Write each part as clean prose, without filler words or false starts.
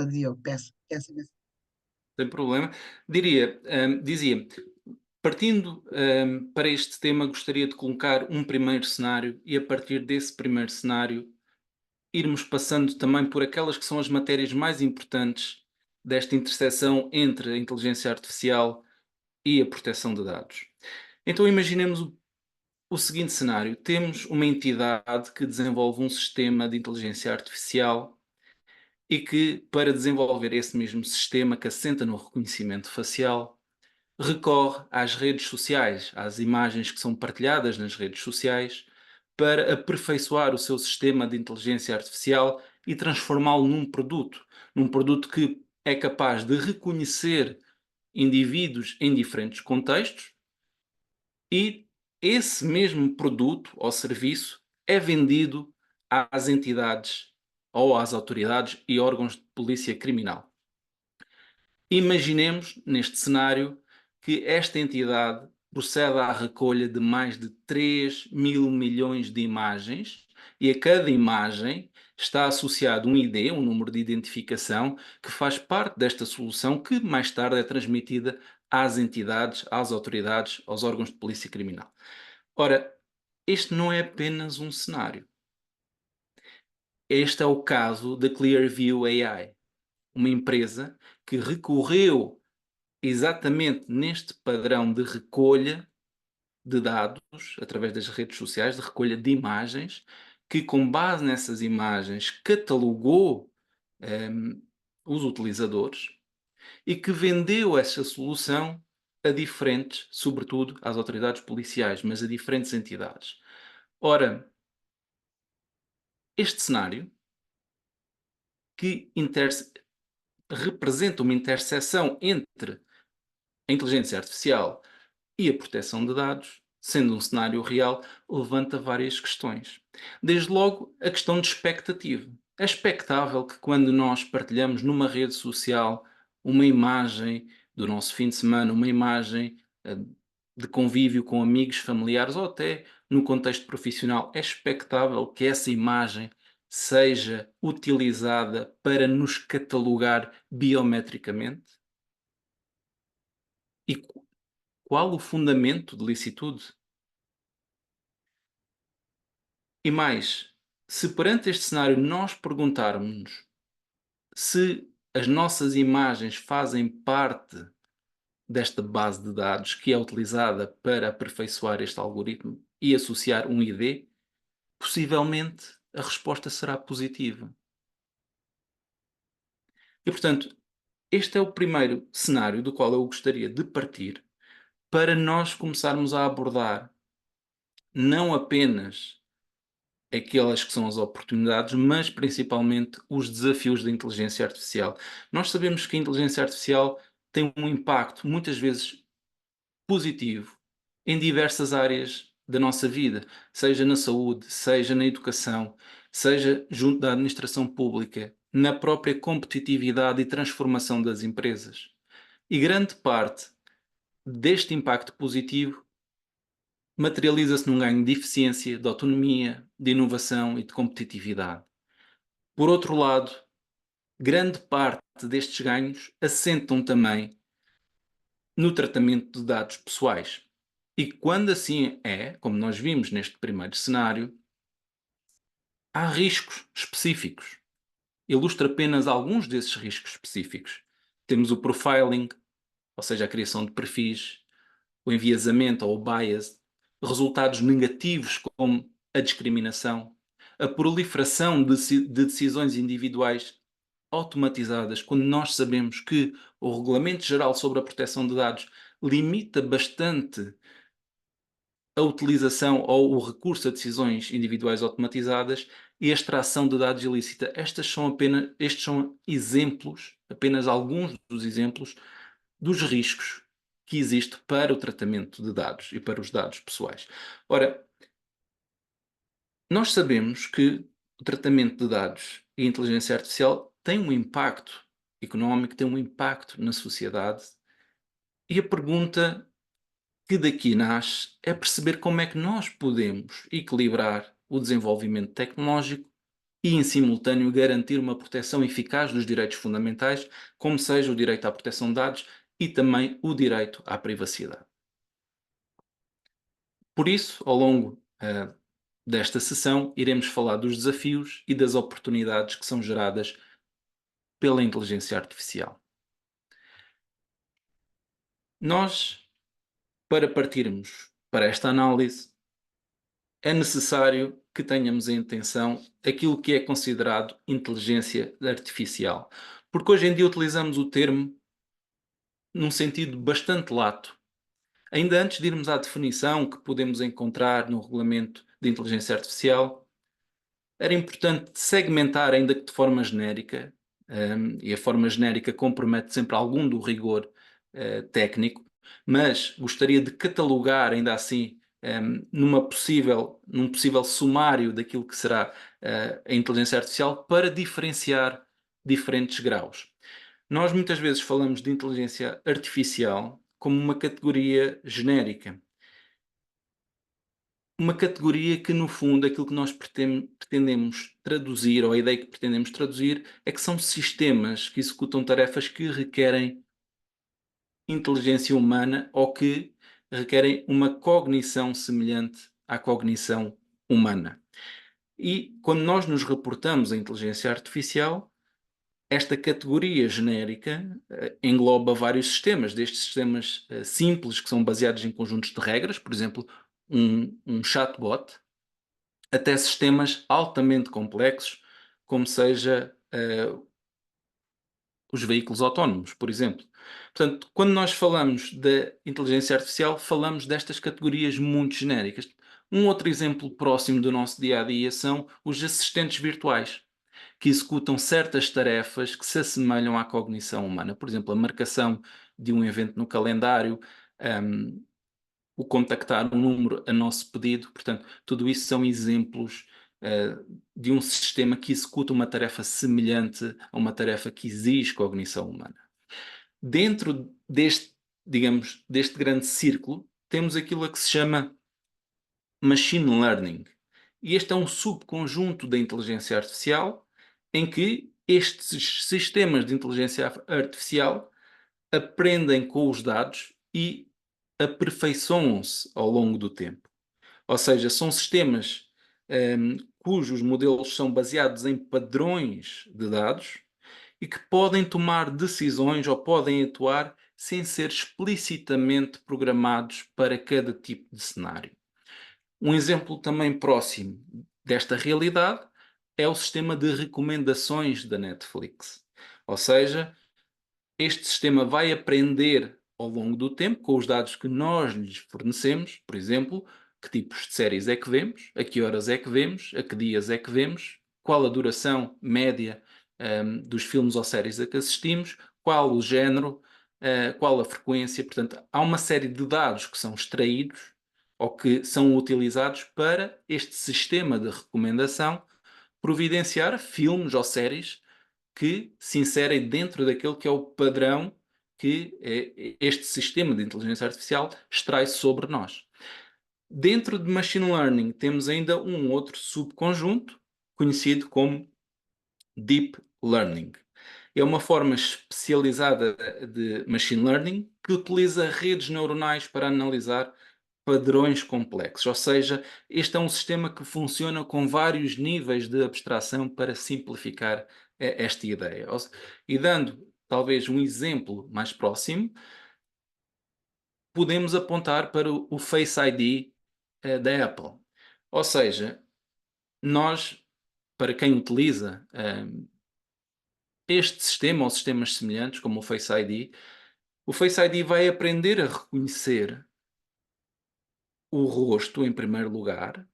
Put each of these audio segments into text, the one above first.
Diogo, peço imensa. Sem problema. Dizia, partindo, para este tema, gostaria de colocar um primeiro cenário e a partir desse primeiro cenário irmos passando também por aquelas que são as matérias mais importantes desta interseção entre a inteligência artificial e a proteção de dados. Então imaginemos o seguinte cenário: temos uma entidade que desenvolve um sistema de inteligência artificial e que, para desenvolver esse mesmo sistema que assenta no reconhecimento facial, recorre às redes sociais, às imagens que são partilhadas nas redes sociais, para aperfeiçoar o seu sistema de inteligência artificial e transformá-lo num produto que é capaz de reconhecer indivíduos em diferentes contextos e esse mesmo produto ou serviço é vendido às entidades ou às autoridades e órgãos de polícia criminal. Imaginemos, neste cenário, que esta entidade procede à recolha de mais de 3.000 milhões de imagens e a cada imagem está associado um ID, um número de identificação, que faz parte desta solução que mais tarde é transmitida às entidades, às autoridades, aos órgãos de polícia criminal. Ora, este não é apenas um cenário. Este é o caso da Clearview AI, uma empresa que recorreu exatamente neste padrão de recolha de dados através das redes sociais, de recolha de imagens, que com base nessas imagens catalogou hum, os utilizadores e que vendeu essa solução a diferentes, sobretudo às autoridades policiais, mas a diferentes entidades. Ora, este cenário que representa uma interseção entre a inteligência artificial e a proteção de dados, sendo um cenário real, levanta várias questões. Desde logo, a questão de expectativa. É expectável que quando nós partilhamos numa rede social uma imagem do nosso fim de semana, uma imagem de convívio com amigos, familiares ou até no contexto profissional, é expectável que essa imagem seja utilizada para nos catalogar biometricamente? E qual o fundamento de licitude? E mais, se perante este cenário nós perguntarmos se as nossas imagens fazem parte desta base de dados que é utilizada para aperfeiçoar este algoritmo e associar um ID, possivelmente a resposta será positiva. E portanto, este é o primeiro cenário do qual eu gostaria de partir para nós começarmos a abordar não apenas aquelas que são as oportunidades, mas principalmente os desafios da inteligência artificial. Nós sabemos que a inteligência artificial tem um impacto muitas vezes positivo em diversas áreas da nossa vida, seja na saúde, seja na educação, seja junto da administração pública, na própria competitividade e transformação das empresas. E grande parte deste impacto positivo materializa-se num ganho de eficiência, de autonomia, de inovação e de competitividade. Por outro lado, grande parte destes ganhos assentam também no tratamento de dados pessoais. E quando assim é, como nós vimos neste primeiro cenário, há riscos específicos. Ilustra apenas alguns desses riscos específicos. Temos o profiling, ou seja, a criação de perfis, o enviesamento ou o bias, resultados negativos como a discriminação, a proliferação de decisões individuais automatizadas, quando nós sabemos que o Regulamento Geral sobre a Proteção de Dados limita bastante a utilização ou o recurso a decisões individuais automatizadas e a extração de dados ilícita. Estes são exemplos, apenas alguns dos exemplos, dos riscos que existe para o tratamento de dados e para os dados pessoais. Ora, nós sabemos que o tratamento de dados e a inteligência artificial tem um impacto económico, tem um impacto na sociedade, e a pergunta que daqui nasce é perceber como é que nós podemos equilibrar o desenvolvimento tecnológico e, em simultâneo, garantir uma proteção eficaz dos direitos fundamentais, como seja o direito à proteção de dados e também o direito à privacidade. Por isso, ao longo desta sessão, iremos falar dos desafios e das oportunidades que são geradas pela inteligência artificial. Nós, para partirmos para esta análise, é necessário que tenhamos em atenção aquilo que é considerado inteligência artificial, porque hoje em dia utilizamos o termo num sentido bastante lato. Ainda antes de irmos à definição que podemos encontrar no regulamento de inteligência artificial, era importante segmentar, ainda que de forma genérica, e a forma genérica compromete sempre algum do rigor técnico, mas gostaria de catalogar ainda assim num possível sumário daquilo que será a inteligência artificial para diferenciar diferentes graus. Nós muitas vezes falamos de inteligência artificial como uma categoria genérica. Uma categoria que, no fundo, aquilo que nós pretendemos traduzir, ou a ideia que pretendemos traduzir, é que são sistemas que executam tarefas que requerem inteligência humana ou que requerem uma cognição semelhante à cognição humana. E quando nós nos reportamos à inteligência artificial, esta categoria genérica engloba vários sistemas, desde sistemas simples, que são baseados em conjuntos de regras, por exemplo, um chatbot, até sistemas altamente complexos, como seja os veículos autónomos, por exemplo. Portanto, quando nós falamos da inteligência artificial, falamos destas categorias muito genéricas. Um outro exemplo próximo do nosso dia a dia são os assistentes virtuais, que executam certas tarefas que se assemelham à cognição humana. Por exemplo, a marcação de um evento no calendário, um, o contactar um número a nosso pedido. Portanto, tudo isso são exemplos de um sistema que executa uma tarefa semelhante a uma tarefa que exige cognição humana. Dentro deste, digamos, deste grande círculo, temos aquilo a que se chama machine learning. E este é um subconjunto da inteligência artificial em que estes sistemas de inteligência artificial aprendem com os dados e aperfeiçoam-se ao longo do tempo. Ou seja, são sistemas cujos modelos são baseados em padrões de dados e que podem tomar decisões ou podem atuar sem ser explicitamente programados para cada tipo de cenário. Um exemplo também próximo desta realidade é o sistema de recomendações da Netflix. Ou seja, este sistema vai aprender ao longo do tempo com os dados que nós lhes fornecemos, por exemplo, que tipos de séries é que vemos, a que horas é que vemos, a que dias é que vemos, qual a duração média dos filmes ou séries a que assistimos, qual o género, qual a frequência. Portanto, há uma série de dados que são extraídos ou que são utilizados para este sistema de recomendação providenciar filmes ou séries que se inserem dentro daquele que é o padrão que este sistema de inteligência artificial extrai sobre nós. Dentro de Machine Learning temos ainda um outro subconjunto, conhecido como Deep Learning. É uma forma especializada de Machine Learning que utiliza redes neuronais para analisar padrões complexos, ou seja, este é um sistema que funciona com vários níveis de abstração para simplificar esta ideia. E dando talvez um exemplo mais próximo, podemos apontar para o Face ID da Apple. Ou seja, nós, para quem utiliza este sistema ou sistemas semelhantes, como o Face ID vai aprender a reconhecer o rosto em primeiro lugar,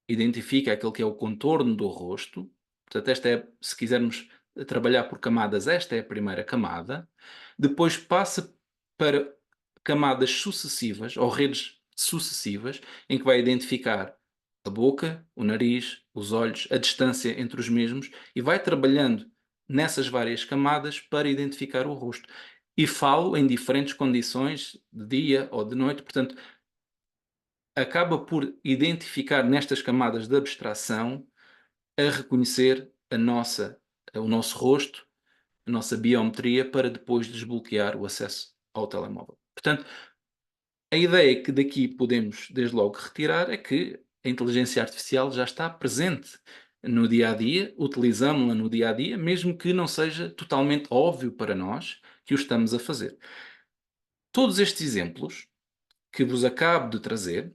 identifica aquele que é o contorno do rosto. Portanto, esta é, se quisermos trabalhar por camadas, esta é a primeira camada. Depois passa para camadas sucessivas, ou redes sucessivas, em que vai identificar a boca, o nariz, os olhos, a distância entre os mesmos, e vai trabalhando nessas várias camadas para identificar o rosto. E falo em diferentes condições, de dia ou de noite, portanto, acaba por identificar nestas camadas de abstração a reconhecer o nosso rosto, a nossa biometria, para depois desbloquear o acesso ao telemóvel. Portanto, a ideia que daqui podemos desde logo retirar é que a inteligência artificial já está presente no dia a dia, utilizamos-la no dia a dia, mesmo que não seja totalmente óbvio para nós que o estamos a fazer. Todos estes exemplos que vos acabo de trazer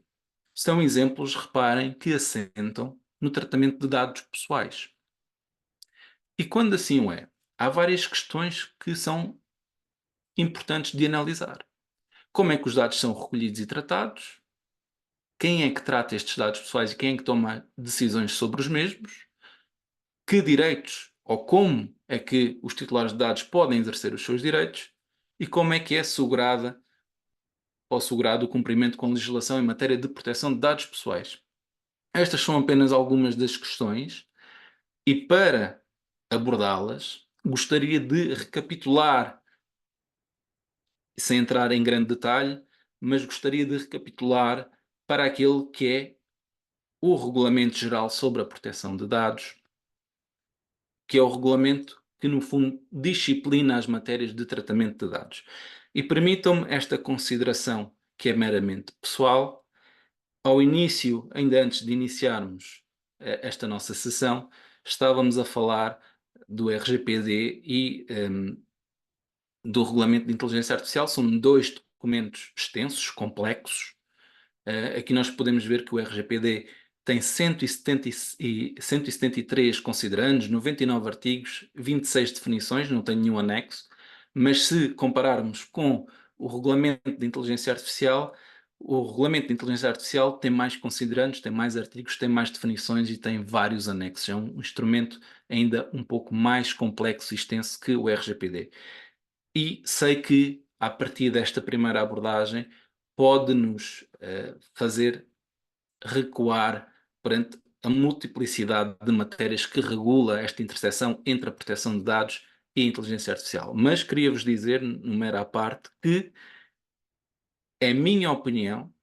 são exemplos, reparem, que assentam no tratamento de dados pessoais. E quando assim o é, há várias questões que são importantes de analisar. Como é que os dados são recolhidos e tratados? Quem é que trata estes dados pessoais e quem é que toma decisões sobre os mesmos? Que direitos ou como é que os titulares de dados podem exercer os seus direitos? E como é que é assegurada ou assegurado o cumprimento com a legislação em matéria de proteção de dados pessoais? Estas são apenas algumas das questões e, para abordá-las, gostaria de recapitular, sem entrar em grande detalhe, mas gostaria de recapitular para aquele que é o Regulamento Geral sobre a Proteção de Dados, que é o regulamento que, no fundo, disciplina as matérias de tratamento de dados. E permitam-me esta consideração, que é meramente pessoal. Ao início, ainda antes de iniciarmos esta nossa sessão, estávamos a falar do RGPD e do Regulamento de Inteligência Artificial. São dois documentos extensos, complexos. Aqui nós podemos ver que o RGPD tem 173 considerandos, 99 artigos, 26 definições, não tem nenhum anexo, mas se compararmos com o Regulamento de Inteligência Artificial, o Regulamento de Inteligência Artificial tem mais considerandos, tem mais artigos, tem mais definições e tem vários anexos. É um instrumento ainda um pouco mais complexo e extenso que o RGPD. E sei que, a partir desta primeira abordagem, pode-nos fazer recuar perante a multiplicidade de matérias que regula esta interseção entre a proteção de dados e a inteligência artificial. Mas queria-vos dizer, numa mera à parte, que é minha opinião,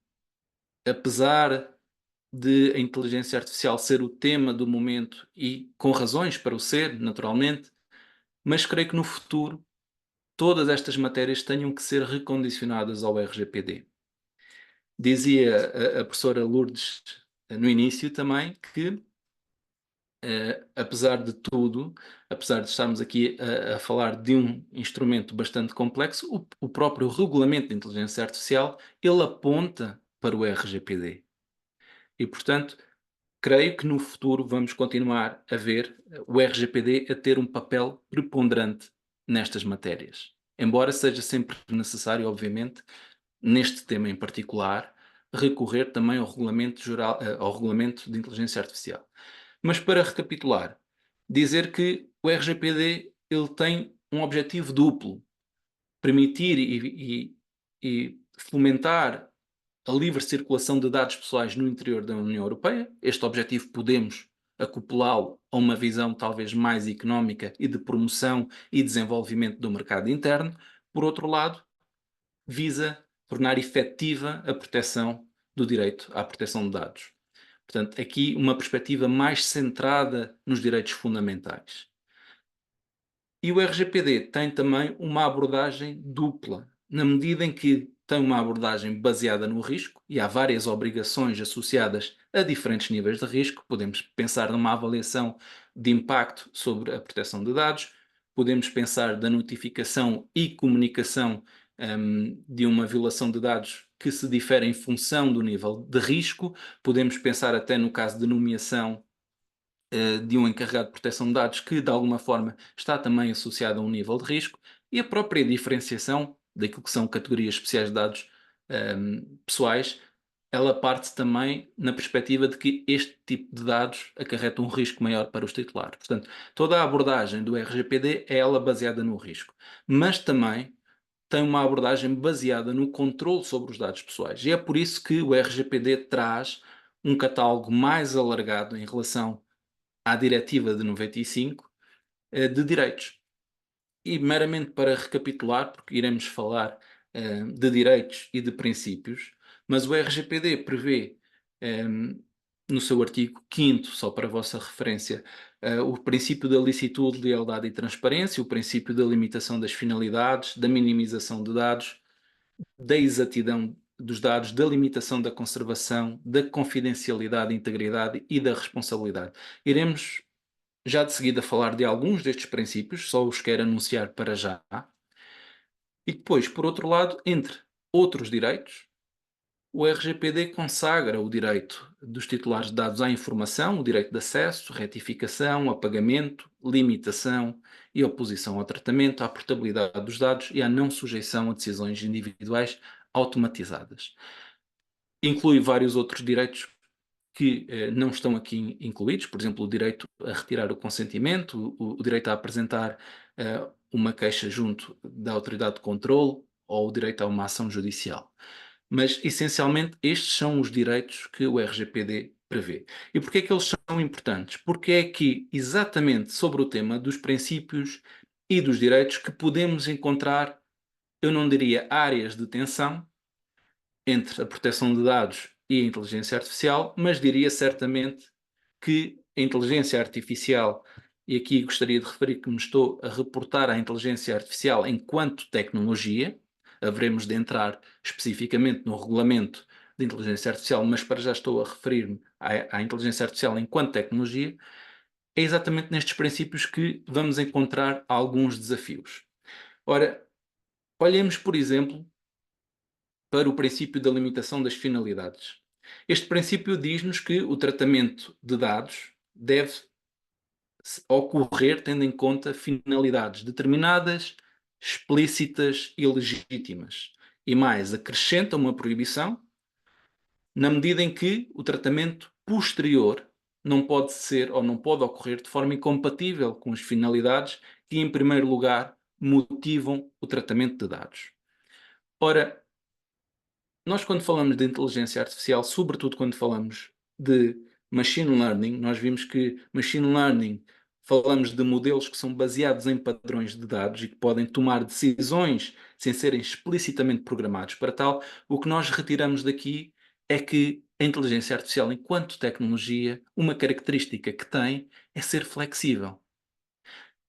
apesar de a inteligência artificial ser o tema do momento e com razões para o ser, naturalmente, mas creio que no futuro todas estas matérias tenham que ser recondicionadas ao RGPD. Dizia a professora Lourdes no início também que, apesar de tudo, apesar de estarmos aqui a falar de um instrumento bastante complexo, o próprio regulamento de inteligência artificial, ele aponta para o RGPD. E, portanto, creio que no futuro vamos continuar a ver o RGPD a ter um papel preponderante nestas matérias. Embora seja sempre necessário, obviamente, neste tema em particular, recorrer também ao regulamento geral, ao regulamento de inteligência artificial. Mas para recapitular, dizer que o RGPD ele tem um objetivo duplo: permitir e fomentar a livre circulação de dados pessoais no interior da União Europeia. Este objetivo podemos acoplá-lo a uma visão talvez mais económica e de promoção e desenvolvimento do mercado interno. Por outro lado, visa tornar efetiva a proteção do direito à proteção de dados. Portanto, aqui uma perspectiva mais centrada nos direitos fundamentais. E o RGPD tem também uma abordagem dupla, na medida em que tem uma abordagem baseada no risco, e há várias obrigações associadas a diferentes níveis de risco. Podemos pensar numa avaliação de impacto sobre a proteção de dados, podemos pensar da notificação e comunicação de uma violação de dados que se difere em função do nível de risco, podemos pensar até no caso de nomeação de um encarregado de proteção de dados que, de alguma forma, está também associado a um nível de risco, e a própria diferenciação daquilo que são categorias especiais de dados pessoais, ela parte também na perspectiva de que este tipo de dados acarreta um risco maior para os titulares. Portanto, toda a abordagem do RGPD é ela baseada no risco, mas também tem uma abordagem baseada no controle sobre os dados pessoais. E é por isso que o RGPD traz um catálogo mais alargado em relação à Diretiva de 95 de direitos. E meramente para recapitular, porque iremos falar de direitos e de princípios, mas o RGPD prevê no seu artigo 5º, só para a vossa referência, o princípio da licitude, lealdade e transparência, o princípio da limitação das finalidades, da minimização de dados, da exatidão dos dados, da limitação da conservação, da confidencialidade, integridade e da responsabilidade. Iremos já de seguida falar de alguns destes princípios, só os quero anunciar para já. E depois, por outro lado, entre outros direitos, o RGPD consagra o direito dos titulares de dados à informação, o direito de acesso, retificação, apagamento, limitação e oposição ao tratamento, à portabilidade dos dados e à não sujeição a decisões individuais automatizadas. Inclui vários outros direitos que não estão aqui incluídos, por exemplo, o direito a retirar o consentimento, o direito a apresentar uma queixa junto da autoridade de controle ou o direito a uma ação judicial. Mas, essencialmente, estes são os direitos que o RGPD prevê. E porquê é que eles são importantes? Porque é aqui, exatamente sobre o tema dos princípios e dos direitos, que podemos encontrar, eu não diria áreas de tensão, entre a proteção de dados e a inteligência artificial, mas diria certamente que a inteligência artificial, e aqui gostaria de referir que me estou a reportar à inteligência artificial enquanto tecnologia, haveremos de entrar especificamente no regulamento de inteligência artificial, mas para já estou a referir-me à inteligência artificial enquanto tecnologia, é exatamente nestes princípios que vamos encontrar alguns desafios. Ora, olhemos, por exemplo, para o princípio da limitação das finalidades. Este princípio diz-nos que o tratamento de dados deve ocorrer tendo em conta finalidades determinadas, explícitas e legítimas. E mais, acrescenta uma proibição na medida em que o tratamento posterior não pode ser ou não pode ocorrer de forma incompatível com as finalidades que, em primeiro lugar, motivam o tratamento de dados. Ora, nós quando falamos de inteligência artificial, sobretudo quando falamos de machine learning, nós vimos que machine learning, falamos de modelos que são baseados em padrões de dados e que podem tomar decisões sem serem explicitamente programados para tal. O que nós retiramos daqui é que a inteligência artificial, enquanto tecnologia, uma característica que tem é ser flexível.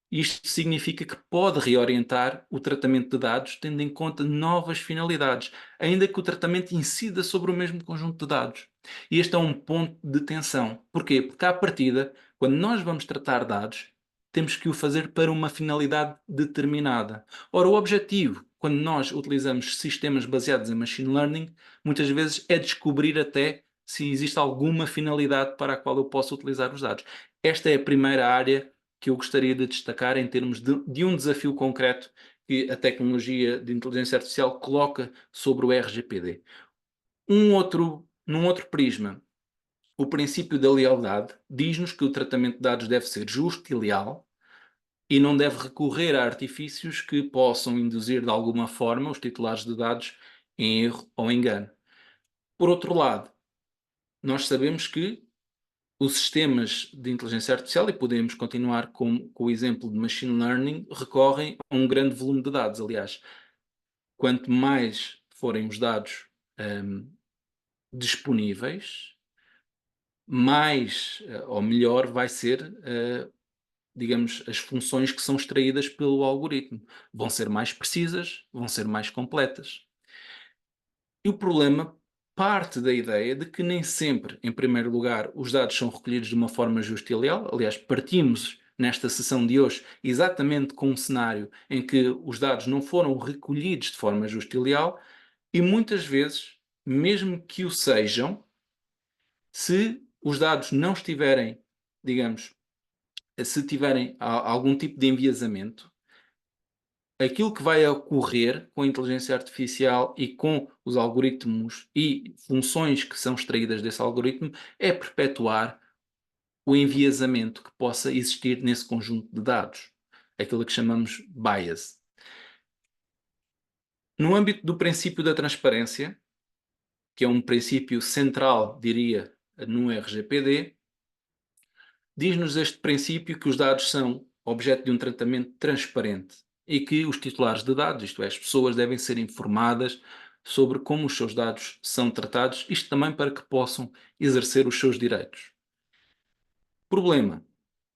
Isto significa que pode reorientar o tratamento de dados tendo em conta novas finalidades, ainda que o tratamento incida sobre o mesmo conjunto de dados. E este é um ponto de tensão. Porquê? Porque à partida, quando nós vamos tratar dados, temos que o fazer para uma finalidade determinada. Ora, o objetivo, quando nós utilizamos sistemas baseados em machine learning, muitas vezes é descobrir até se existe alguma finalidade para a qual eu posso utilizar os dados. Esta é a primeira área que eu gostaria de destacar em termos de um desafio concreto que a tecnologia de inteligência artificial coloca sobre o RGPD. Num outro prisma, o princípio da lealdade diz-nos que o tratamento de dados deve ser justo e leal e não deve recorrer a artifícios que possam induzir de alguma forma os titulares de dados em erro ou engano. Por outro lado, nós sabemos que os sistemas de inteligência artificial, e podemos continuar com o exemplo de machine learning, recorrem a um grande volume de dados. Aliás, quanto mais forem os dados disponíveis, mais ou melhor vai ser, digamos, as funções que são extraídas pelo algoritmo. Vão ser mais precisas, vão ser mais completas. E o problema parte da ideia de que nem sempre, em primeiro lugar, os dados são recolhidos de uma forma justa e leal. Aliás, partimos nesta sessão de hoje exatamente com um cenário em que os dados não foram recolhidos de forma justa e leal e muitas vezes, mesmo que o sejam, se os dados não estiverem, digamos, se tiverem algum tipo de enviesamento, aquilo que vai ocorrer com a inteligência artificial e com os algoritmos e funções que são extraídas desse algoritmo é perpetuar o enviesamento que possa existir nesse conjunto de dados, aquilo que chamamos bias. No âmbito do princípio da transparência, que é um princípio central, diria, no RGPD, diz-nos este princípio que os dados são objeto de um tratamento transparente e que os titulares de dados, isto é, as pessoas devem ser informadas sobre como os seus dados são tratados, isto também para que possam exercer os seus direitos. Problema,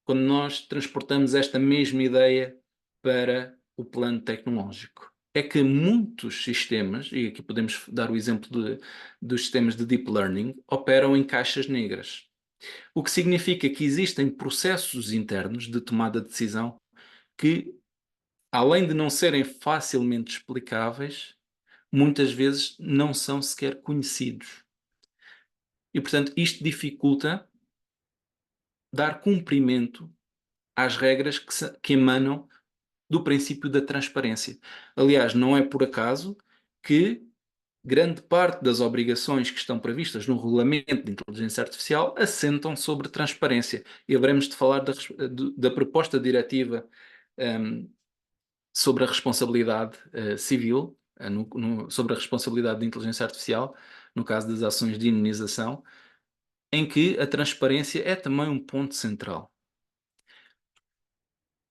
quando nós transportamos esta mesma ideia para o plano tecnológico, é que muitos sistemas, e aqui podemos dar o exemplo dos sistemas de deep learning, operam em caixas negras. O que significa que existem processos internos de tomada de decisão que, além de não serem facilmente explicáveis, muitas vezes não são sequer conhecidos. E, portanto, isto dificulta dar cumprimento às regras que emanam do princípio da transparência. Aliás, não é por acaso que grande parte das obrigações que estão previstas no regulamento de inteligência artificial assentam sobre transparência. E haveremos de falar da proposta diretiva sobre a responsabilidade civil, sobre a responsabilidade de inteligência artificial, no caso das ações de indenização, em que a transparência é também um ponto central.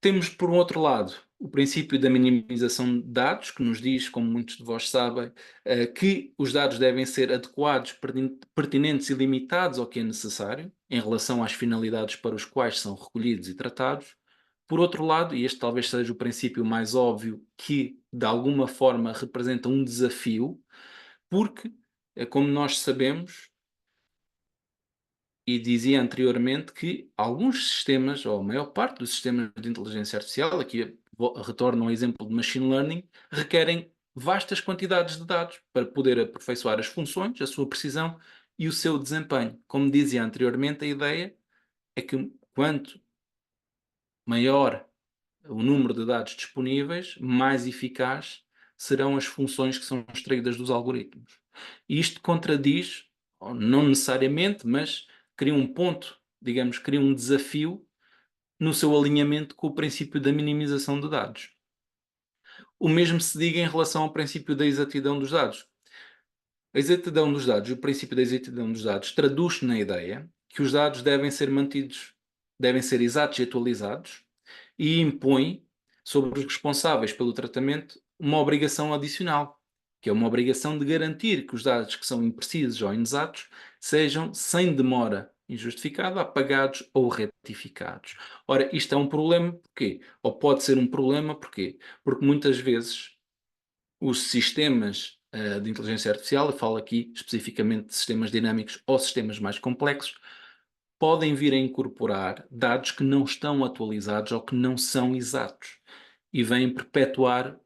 Temos, por um outro lado, o princípio da minimização de dados, que nos diz, como muitos de vós sabem, que os dados devem ser adequados, pertinentes e limitados ao que é necessário, em relação às finalidades para os quais são recolhidos e tratados. Por outro lado, e este talvez seja o princípio mais óbvio, que de alguma forma representa um desafio, porque, como nós sabemos, e dizia anteriormente que alguns sistemas, ou a maior parte dos sistemas de inteligência artificial, aqui retorno ao exemplo de machine learning, requerem vastas quantidades de dados para poder aperfeiçoar as funções, a sua precisão e o seu desempenho. Como dizia anteriormente, a ideia é que quanto maior o número de dados disponíveis, mais eficaz serão as funções que são extraídas dos algoritmos. E isto contradiz, ou não necessariamente, mas cria um ponto, digamos, cria um desafio no seu alinhamento com o princípio da minimização de dados. O mesmo se diga em relação ao princípio da exatidão dos dados. A exatidão dos dados, o princípio da exatidão dos dados, traduz-se na ideia que os dados devem ser mantidos, devem ser exatos e atualizados, e impõe sobre os responsáveis pelo tratamento uma obrigação adicional, que é uma obrigação de garantir que os dados que são imprecisos ou inexatos sejam, sem demora injustificada, apagados ou retificados. Ora, isto é um problema porquê? Ou pode ser um problema porquê? Porque muitas vezes os sistemas de inteligência artificial, eu falo aqui especificamente de sistemas dinâmicos ou sistemas mais complexos, podem vir a incorporar dados que não estão atualizados ou que não são exatos e vêm perpetuar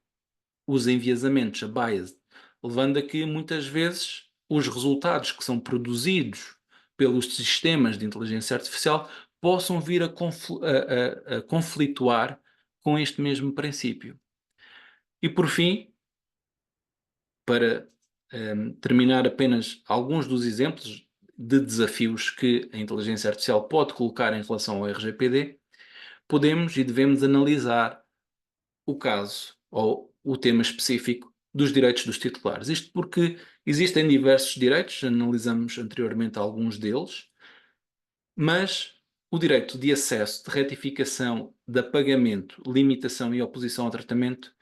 os enviesamentos, a bias, levando a que muitas vezes os resultados que são produzidos pelos sistemas de inteligência artificial possam vir a conflituar com este mesmo princípio. E por fim, para terminar apenas alguns dos exemplos de desafios que a inteligência artificial pode colocar em relação ao RGPD, podemos e devemos analisar o caso ou o tema específico dos direitos dos titulares. Isto porque existem diversos direitos, analisamos anteriormente alguns deles, mas o direito de acesso, de retificação, de apagamento, limitação e oposição ao tratamento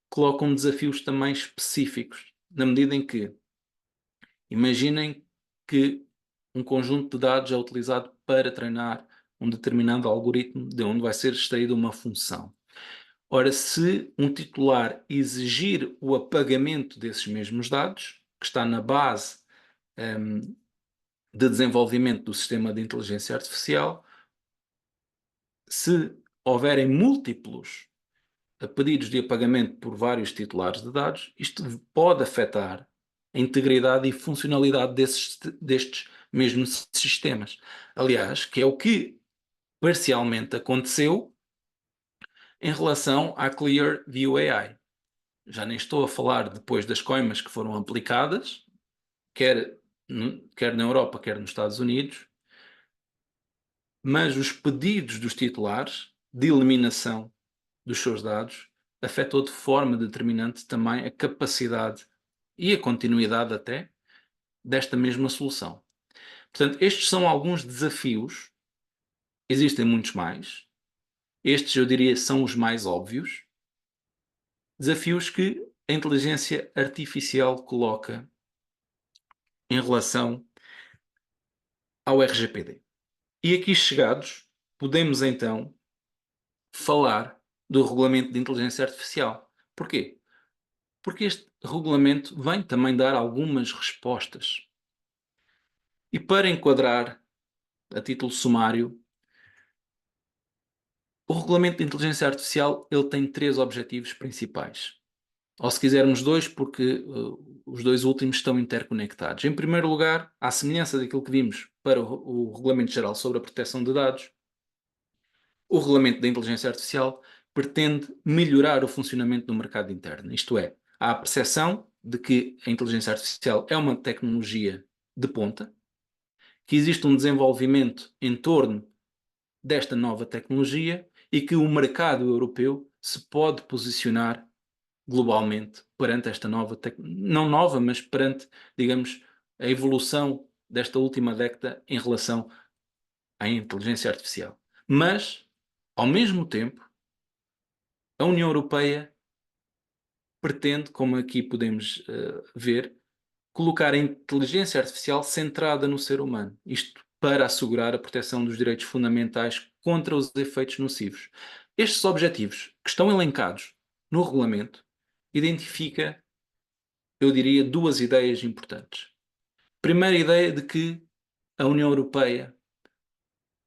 colocam desafios também específicos, na medida em que imaginem que um conjunto de dados é utilizado para treinar um determinado algoritmo de onde vai ser extraída uma função. Ora, se um titular exigir o apagamento desses mesmos dados, que está na base de desenvolvimento do sistema de inteligência artificial, se houverem múltiplos pedidos de apagamento por vários titulares de dados, isto pode afetar a integridade e funcionalidade destes mesmos sistemas. Aliás, que é o que parcialmente aconteceu em relação à Clearview AI. Já nem estou a falar depois das coimas que foram aplicadas, quer na Europa, quer nos Estados Unidos, mas os pedidos dos titulares de eliminação dos seus dados afetou de forma determinante também a capacidade e a continuidade até desta mesma solução. Portanto, estes são alguns desafios, existem muitos mais, estes eu diria são os mais óbvios, desafios que a inteligência artificial coloca em relação ao RGPD. E aqui chegados, podemos então falar do Regulamento de Inteligência Artificial. Porquê? Porque este regulamento vem também dar algumas respostas. E para enquadrar, a título sumário, o Regulamento de Inteligência Artificial ele tem 3 objetivos principais. Ou se quisermos 2, porque os 2 últimos estão interconectados. Em primeiro lugar, à semelhança daquilo que vimos para o Regulamento Geral sobre a Proteção de Dados, o Regulamento da Inteligência Artificial pretende melhorar o funcionamento do mercado interno. Isto é, há a percepção de que a inteligência artificial é uma tecnologia de ponta, que existe um desenvolvimento em torno desta nova tecnologia e que o mercado europeu se pode posicionar globalmente perante esta nova não nova, mas perante, digamos, a evolução desta última década em relação à inteligência artificial. Mas, ao mesmo tempo, a União Europeia pretende, como aqui podemos ver, colocar a inteligência artificial centrada no ser humano. Isto para assegurar a proteção dos direitos fundamentais contra os efeitos nocivos. Estes objetivos, que estão elencados no regulamento, identifica, eu diria, 2 ideias importantes. Primeira ideia de que a União Europeia,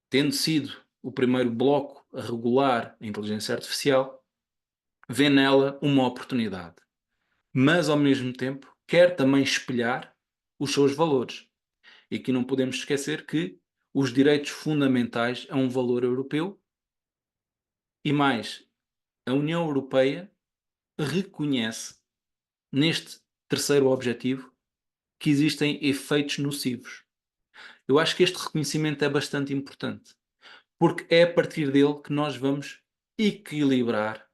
tendo sido o primeiro bloco a regular a inteligência artificial, vê nela uma oportunidade, mas ao mesmo tempo quer também espelhar os seus valores. E aqui não podemos esquecer que os direitos fundamentais é um valor europeu e mais, a União Europeia reconhece neste terceiro objetivo que existem efeitos nocivos. Eu acho que este reconhecimento é bastante importante, porque é a partir dele que nós vamos equilibrar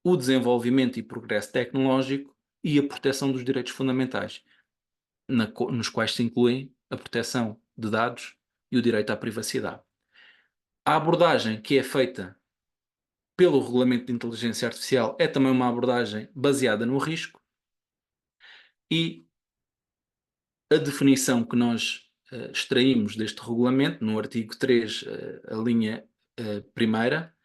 o desenvolvimento e progresso tecnológico e a proteção dos direitos fundamentais, nos quais se incluem a proteção de dados e o direito à privacidade. A abordagem que é feita pelo Regulamento de Inteligência Artificial é também uma abordagem baseada no risco e a definição que nós extraímos deste regulamento, no artigo 3, a linha primeira,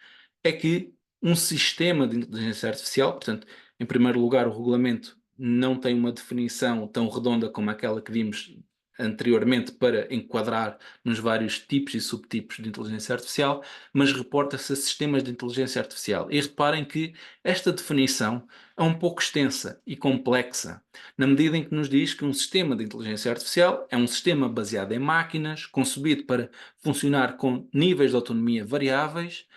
é que um sistema de inteligência artificial, portanto, em primeiro lugar, o regulamento não tem uma definição tão redonda como aquela que vimos anteriormente para enquadrar nos vários tipos e subtipos de inteligência artificial, mas reporta-se a sistemas de inteligência artificial. E reparem que esta definição é um pouco extensa e complexa, na medida em que nos diz que um sistema de inteligência artificial é um sistema baseado em máquinas, concebido para funcionar com níveis de autonomia variáveis,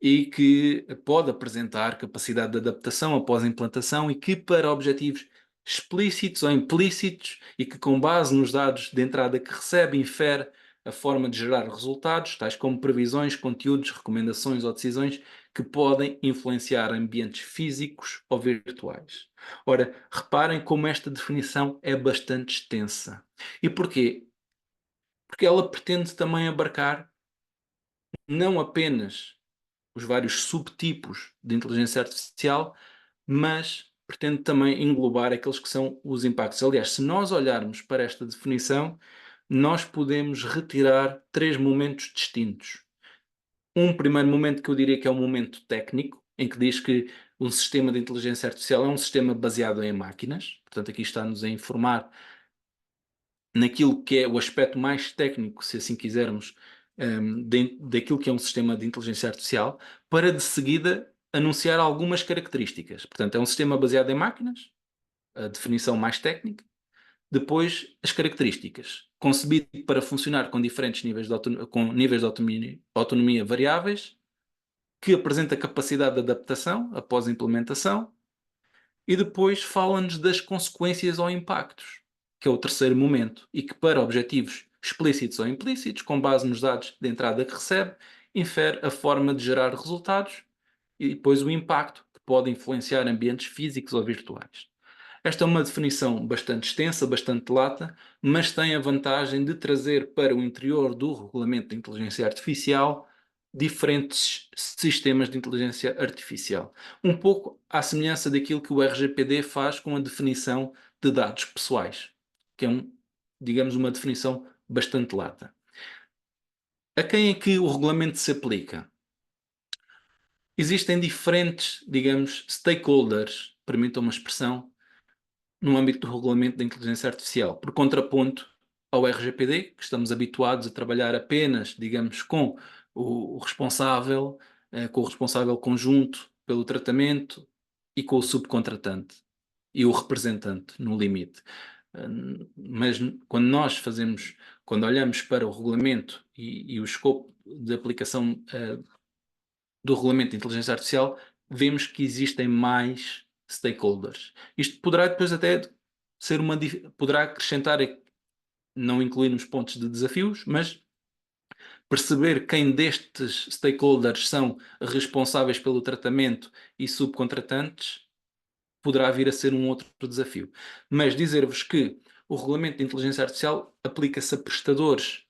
e que pode apresentar capacidade de adaptação após a implantação e que, para objetivos explícitos ou implícitos e que, com base nos dados de entrada que recebe, infere a forma de gerar resultados, tais como previsões, conteúdos, recomendações ou decisões que podem influenciar ambientes físicos ou virtuais. Ora, reparem como esta definição é bastante extensa. E porquê? Porque ela pretende também abarcar não apenas os vários subtipos de inteligência artificial, mas pretende também englobar aqueles que são os impactos. Aliás, se nós olharmos para esta definição, nós podemos retirar 3 momentos distintos. Um primeiro momento que eu diria que é um momento técnico, em que diz que um sistema de inteligência artificial é um sistema baseado em máquinas, portanto aqui está-nos a informar naquilo que é o aspecto mais técnico, se assim quisermos, daquilo que é um sistema de inteligência artificial, para de seguida anunciar algumas características. Portanto, é um sistema baseado em máquinas, a definição mais técnica, depois as características, concebido para funcionar com diferentes níveis de, com níveis de autonomia variáveis, que apresenta capacidade de adaptação após a implementação, e depois fala-nos das consequências ou impactos, que é o terceiro momento, e que para objetivos explícitos ou implícitos, com base nos dados de entrada que recebe, infere a forma de gerar resultados e depois o impacto, que pode influenciar ambientes físicos ou virtuais. Esta é uma definição bastante extensa, bastante lata, mas tem a vantagem de trazer para o interior do regulamento de inteligência artificial diferentes sistemas de inteligência artificial. Um pouco à semelhança daquilo que o RGPD faz com a definição de dados pessoais, que é digamos, uma definição bastante lata. A quem é que o regulamento se aplica? Existem diferentes, digamos, stakeholders, permitam uma expressão, no âmbito do regulamento da inteligência artificial, por contraponto ao RGPD, que estamos habituados a trabalhar apenas, digamos, o responsável, com o responsável conjunto pelo tratamento e com o subcontratante e o representante, no limite. Mas quando olhamos para o regulamento e o escopo de aplicação do regulamento de inteligência artificial, vemos que existem mais stakeholders. Isto poderá depois até ser poderá acrescentar, não incluir nos pontos de desafios, mas perceber quem destes stakeholders são responsáveis pelo tratamento e subcontratantes poderá vir a ser um outro desafio. Mas dizer-vos que o regulamento de inteligência artificial aplica-se a prestadores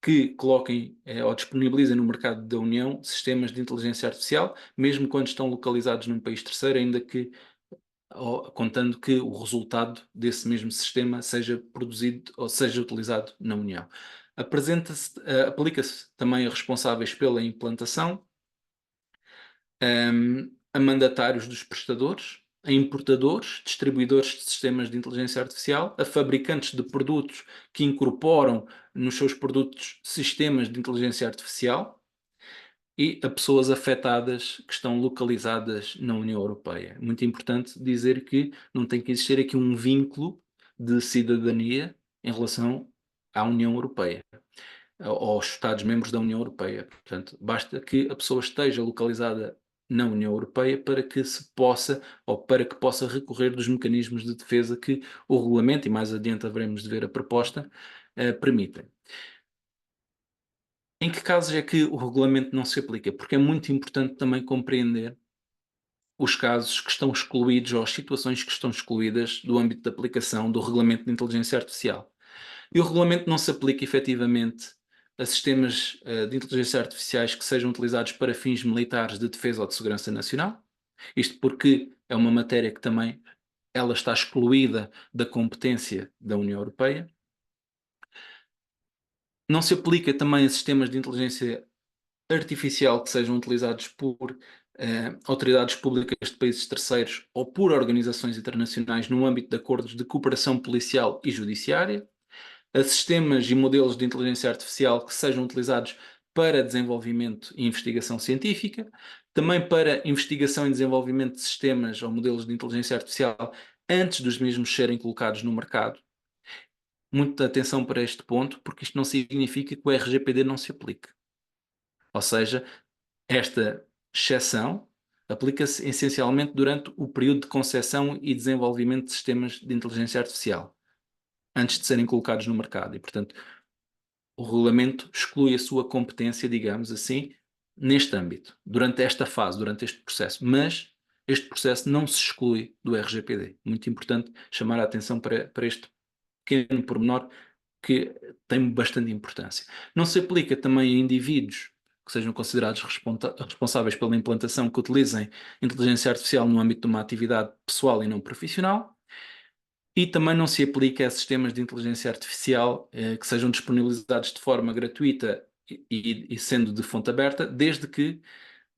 que coloquem ou disponibilizem no mercado da União sistemas de inteligência artificial, mesmo quando estão localizados num país terceiro, ainda que contando que o resultado desse mesmo sistema seja produzido ou seja utilizado na União. Aplica-se também a responsáveis pela implantação, a mandatários dos prestadores, a importadores, distribuidores de sistemas de inteligência artificial, a fabricantes de produtos que incorporam nos seus produtos sistemas de inteligência artificial e a pessoas afetadas que estão localizadas na União Europeia. Muito importante dizer que não tem que existir aqui um vínculo de cidadania em relação à União Europeia, aos Estados-membros da União Europeia. Portanto, basta que a pessoa esteja localizada na União Europeia para que se possa, ou para que possa recorrer dos mecanismos de defesa que o regulamento, e mais adiante haveremos de ver a proposta, permitem. Em que casos é que o regulamento não se aplica? Porque é muito importante também compreender os casos que estão excluídos ou as situações que estão excluídas do âmbito de aplicação do regulamento de inteligência artificial. E o regulamento não se aplica efetivamente a sistemas de inteligência artificiais que sejam utilizados para fins militares de defesa ou de segurança nacional. Isto porque é uma matéria que também ela está excluída da competência da União Europeia. Não se aplica também a sistemas de inteligência artificial que sejam utilizados por autoridades públicas de países terceiros ou por organizações internacionais no âmbito de acordos de cooperação policial e judiciária, a sistemas e modelos de inteligência artificial que sejam utilizados para desenvolvimento e investigação científica, também para investigação e desenvolvimento de sistemas ou modelos de inteligência artificial antes dos mesmos serem colocados no mercado. Muita atenção para este ponto, porque isto não significa que o RGPD não se aplique. Ou seja, esta exceção aplica-se essencialmente durante o período de concepção e desenvolvimento de sistemas de inteligência artificial, antes de serem colocados no mercado. E, portanto, o regulamento exclui a sua competência, digamos assim, neste âmbito, durante esta fase, durante este processo. Mas este processo não se exclui do RGPD. Muito importante chamar a atenção para este pequeno pormenor que tem bastante importância. Não se aplica também a indivíduos que sejam considerados responsáveis pela implantação que utilizem inteligência artificial no âmbito de uma atividade pessoal e não profissional, e também não se aplica a sistemas de inteligência artificial que sejam disponibilizados de forma gratuita e sendo de fonte aberta, desde que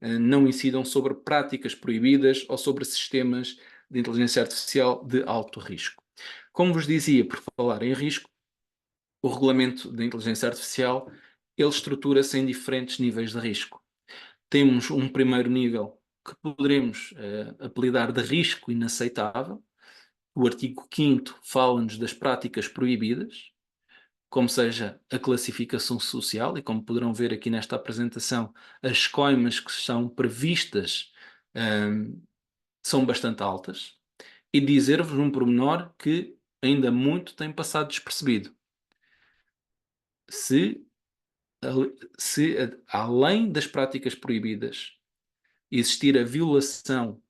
não incidam sobre práticas proibidas ou sobre sistemas de inteligência artificial de alto risco. Como vos dizia, por falar em risco, o regulamento da inteligência artificial ele estrutura-se em diferentes níveis de risco. Temos um primeiro nível que poderemos apelidar de risco inaceitável. O artigo 5º fala-nos das práticas proibidas, como seja a classificação social, e como poderão ver aqui nesta apresentação, as coimas que são previstas são bastante altas, e dizer-vos um pormenor que ainda muito tem passado despercebido. Se além das práticas proibidas existir a violação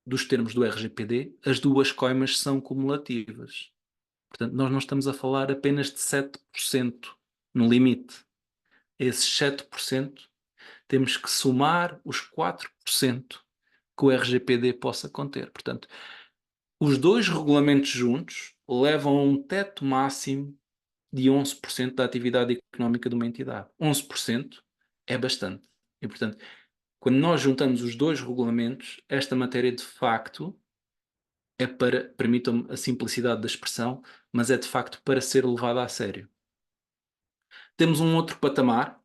dos termos do RGPD, as duas coimas são cumulativas. Portanto, nós não estamos a falar apenas de 7% no limite. a esses 7%, temos que somar os 4% que o RGPD possa conter. Portanto, os dois regulamentos juntos levam a um teto máximo de 11% da atividade económica de uma entidade. 11% é bastante. E, portanto, quando nós juntamos os dois regulamentos, esta matéria de facto é para, permitam-me a simplicidade da expressão, mas é de facto para ser levada a sério. Temos um outro patamar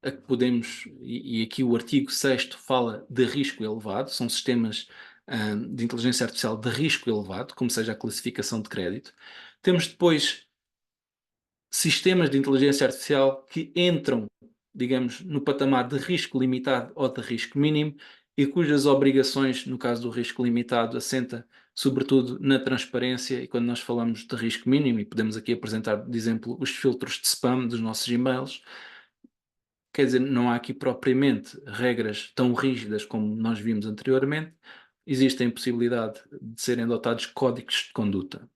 a que podemos, e aqui o artigo 6º fala de risco elevado, são sistemas de inteligência artificial de risco elevado, como seja a classificação de crédito. Temos depois sistemas de inteligência artificial que entram, digamos, no patamar de risco limitado ou de risco mínimo e cujas obrigações, no caso do risco limitado, assenta sobretudo na transparência. E quando nós falamos de risco mínimo, e podemos aqui apresentar, de exemplo, os filtros de spam dos nossos e-mails, quer dizer, não há aqui propriamente regras tão rígidas como nós vimos anteriormente, existe a possibilidade de serem adotados códigos de conduta.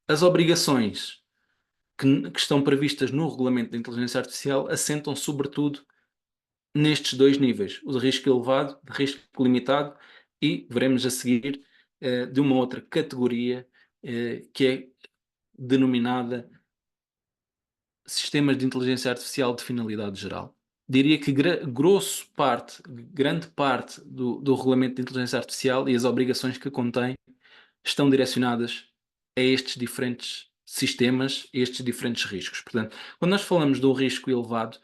As obrigações que estão previstas no regulamento de inteligência artificial assentam sobretudo nestes dois níveis, o de risco elevado, de risco limitado, e veremos a seguir de uma outra categoria que é denominada sistemas de inteligência artificial de finalidade geral. Diria que grande parte do regulamento de inteligência artificial e as obrigações que contém estão direcionadas a estes diferentes sistemas, a estes diferentes riscos. Portanto, quando nós falamos do risco elevado,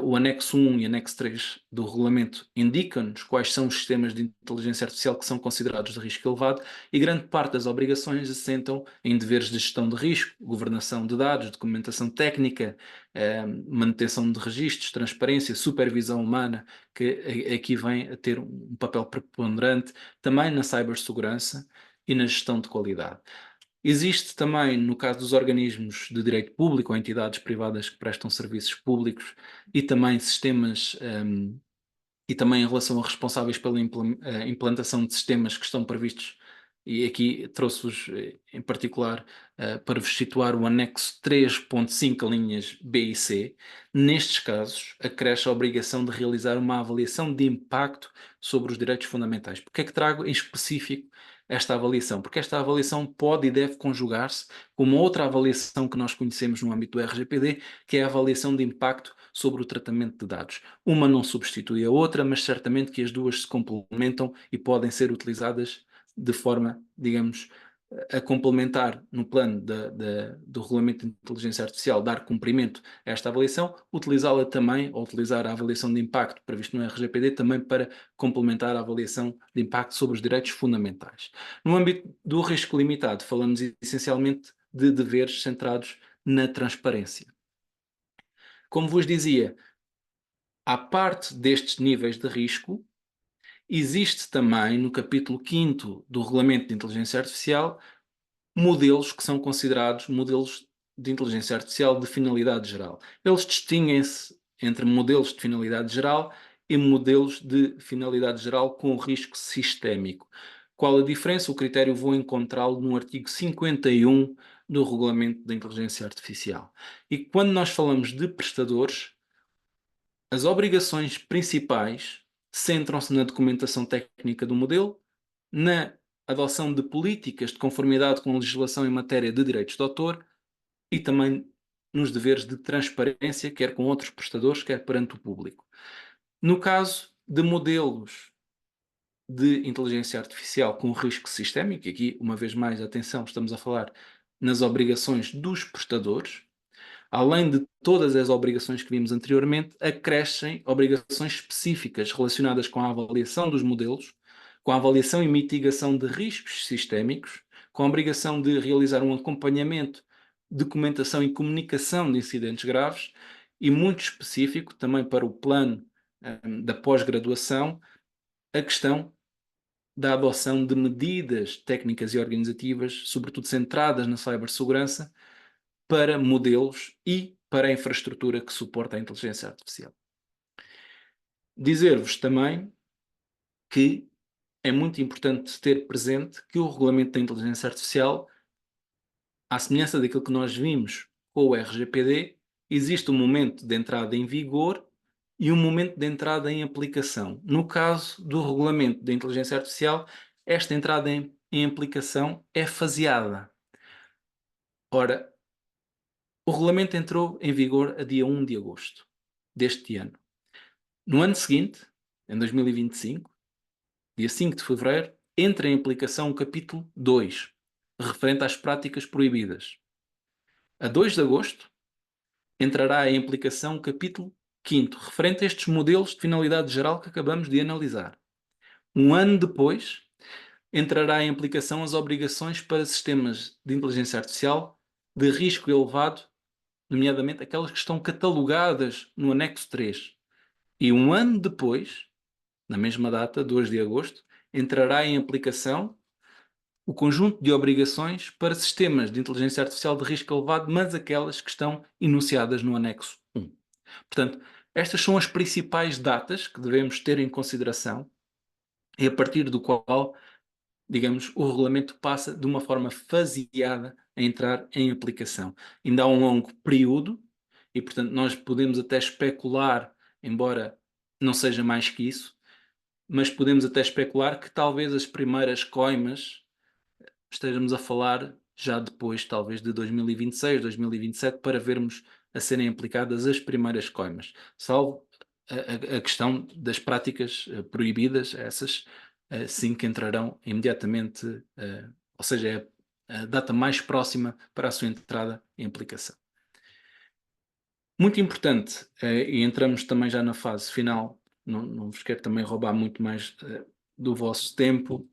o anexo 1 e anexo 3 do regulamento indicam-nos quais são os sistemas de inteligência artificial que são considerados de risco elevado, e grande parte das obrigações assentam em deveres de gestão de risco, governação de dados, documentação técnica, manutenção de registros, transparência, supervisão humana, que aqui vem a ter um papel preponderante, também na cibersegurança e na gestão de qualidade. Existe também, no caso dos organismos de direito público ou entidades privadas que prestam serviços públicos, e também sistemas, e também em relação a responsáveis pela implantação de sistemas que estão previstos, e aqui trouxe-vos em particular para vos situar o anexo 3.5, linhas B e C. Nestes casos, acresce a obrigação de realizar uma avaliação de impacto sobre os direitos fundamentais. Porque é que trago em específico esta avaliação? Porque esta avaliação pode e deve conjugar-se com uma outra avaliação que nós conhecemos no âmbito do RGPD, que é a avaliação de impacto sobre o tratamento de dados. Uma não substitui a outra, mas certamente que as duas se complementam e podem ser utilizadas de forma, digamos, a complementar no plano do Regulamento de Inteligência Artificial, dar cumprimento a esta avaliação, utilizá-la também, ou utilizar a avaliação de impacto previsto no RGPD também para complementar a avaliação de impacto sobre os direitos fundamentais. No âmbito do risco limitado, falamos essencialmente de deveres centrados na transparência. Como vos dizia, à parte destes níveis de risco, existe também no capítulo 5º do Regulamento de Inteligência Artificial modelos que são considerados modelos de inteligência artificial de finalidade geral. Eles distinguem-se entre modelos de finalidade geral e modelos de finalidade geral com risco sistémico. Qual a diferença? O critério vou encontrá-lo no artigo 51 do Regulamento da Inteligência Artificial. E quando nós falamos de prestadores, as obrigações principais centram-se na documentação técnica do modelo, na adoção de políticas de conformidade com a legislação em matéria de direitos de autor e também nos deveres de transparência, quer com outros prestadores, quer perante o público. No caso de modelos de inteligência artificial com risco sistémico, e aqui, uma vez mais, atenção, estamos a falar nas obrigações dos prestadores, além de todas as obrigações que vimos anteriormente, acrescem obrigações específicas relacionadas com a avaliação dos modelos, com a avaliação e mitigação de riscos sistémicos, com a obrigação de realizar um acompanhamento, documentação e comunicação de incidentes graves, e muito específico também para o plano da pós-graduação, a questão da adoção de medidas técnicas e organizativas, sobretudo centradas na cibersegurança, para modelos e para a infraestrutura que suporta a inteligência artificial. Dizer-vos também que é muito importante ter presente que o regulamento da inteligência artificial, à semelhança daquilo que nós vimos com o RGPD, existe um momento de entrada em vigor e um momento de entrada em aplicação. No caso do regulamento da inteligência artificial, esta entrada em aplicação é faseada. Ora, o regulamento entrou em vigor a dia 1 de agosto deste ano. No ano seguinte, em 2025, dia 5 de fevereiro, entra em aplicação o capítulo 2, referente às práticas proibidas. A 2 de agosto, entrará em aplicação o capítulo 5º, referente a estes modelos de finalidade geral que acabamos de analisar. Um ano depois, entrará em aplicação as obrigações para sistemas de inteligência artificial de risco elevado, nomeadamente aquelas que estão catalogadas no anexo 3. E um ano depois, na mesma data, 2 de agosto, entrará em aplicação o conjunto de obrigações para sistemas de inteligência artificial de risco elevado, mas aquelas que estão enunciadas no anexo 1. Portanto, estas são as principais datas que devemos ter em consideração e a partir do qual, digamos, o regulamento passa de uma forma faseada a entrar em aplicação. Ainda há um longo período e, portanto, nós podemos até especular, embora não seja mais que isso, mas podemos até especular que talvez as primeiras coimas estejamos a falar já depois, talvez, de 2026, 2027, para vermos a serem aplicadas as primeiras coimas. Salvo a questão das práticas proibidas, essas sim que entrarão imediatamente, ou seja, é a data mais próxima para a sua entrada em aplicação. Muito importante, e entramos também já na fase final, não vos quero também roubar muito mais do vosso tempo,